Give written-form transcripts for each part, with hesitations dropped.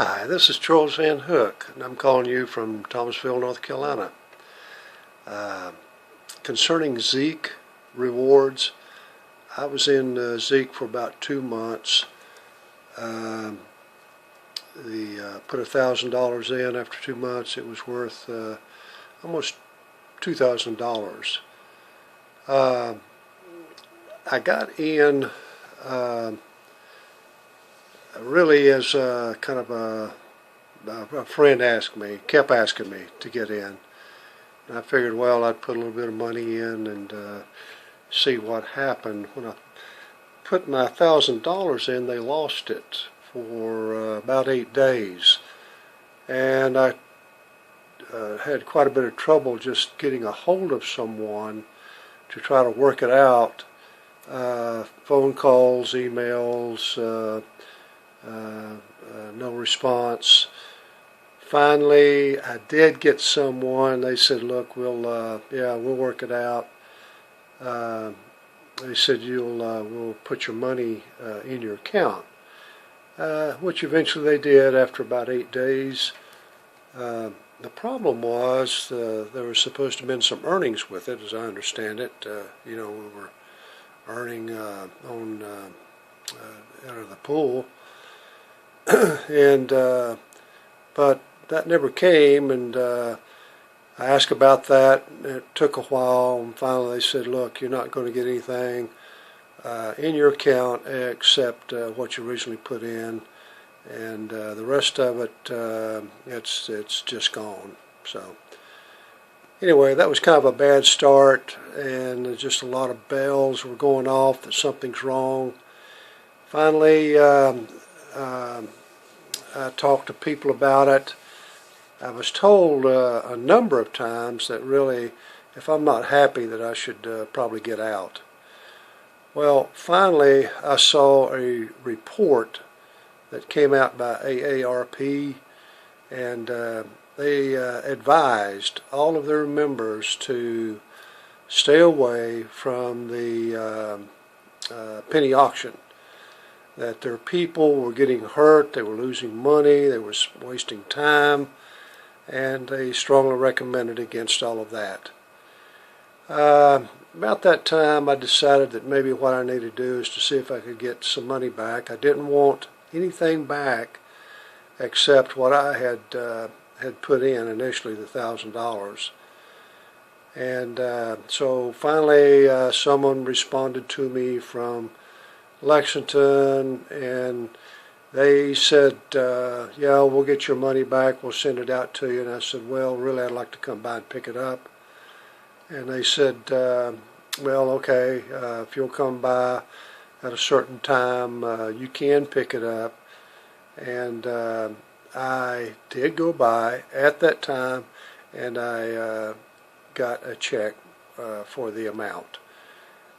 Hi, this is Charles Van Hook, and I'm calling you from Thomasville, North Carolina. Concerning Zeek rewards, I was in Zeek for about 2 months. Put $1,000 in. After 2 months, it was worth almost $2,000. I got in really as kind of a friend kept asking me to get in. And I figured, well, I'd put a little bit of money in and see what happened. When I put my $1,000 in, they lost it for about 8 days. And I had quite a bit of trouble just getting a hold of someone to try to work it out. Phone calls, emails, no response. Finally, I did get someone. They said, "Look, we'll work it out." They said, we'll put your money in your account," which eventually they did after about 8 days. The problem was there was supposed to have been some earnings with it, as I understand it. We were earning on out of the pool, and but that never came. And I asked about that. It took a while, and finally they said, "Look, you're not going to get anything in your account except what you originally put in, and the rest of it, it's just gone." So anyway, that was kind of a bad start, and just a lot of bells were going off that something's wrong. Finally, I talked to people about it. I was told a number of times that really, if I'm not happy, that I should probably get out. Well, finally, I saw a report that came out by AARP, and they advised all of their members to stay away from the penny auction. That their people were getting hurt, they were losing money, they were wasting time, and they strongly recommended against all of that. About that time, I decided that maybe what I needed to do is to see if I could get some money back. I didn't want anything back except what I had put in initially, the $1,000. And so finally, someone responded to me from Lexington, and they said, "Yeah, we'll get your money back, we'll send it out to you." And I said, "Well, really, I'd like to come by and pick it up." And they said, "Well, okay, if you'll come by at a certain time, you can pick it up." And I did go by at that time, and I got a check for the amount.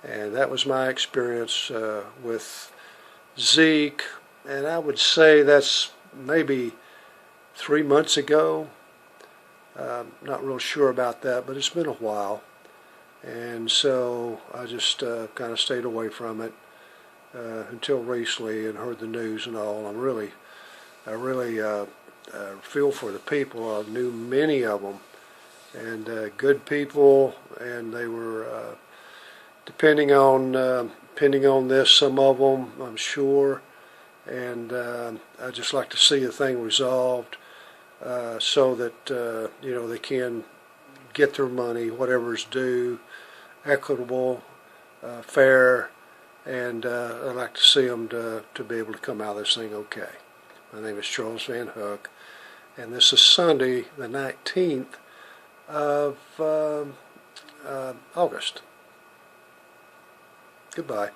And that was my experience with Zeek, and I would say that's maybe 3 months ago. Not real sure about that, but it's been a while. And so I just kind of stayed away from it until recently, and heard the news and all. I really feel for the people. I knew many of them, and good people, and they were depending on this, some of them, I'm sure. And I'd just like to see the thing resolved so that they can get their money, whatever's due, equitable, fair, and I'd like to see them to be able to come out of this thing okay. My name is Charles Van Hook, and this is Sunday, the 19th of August. Goodbye.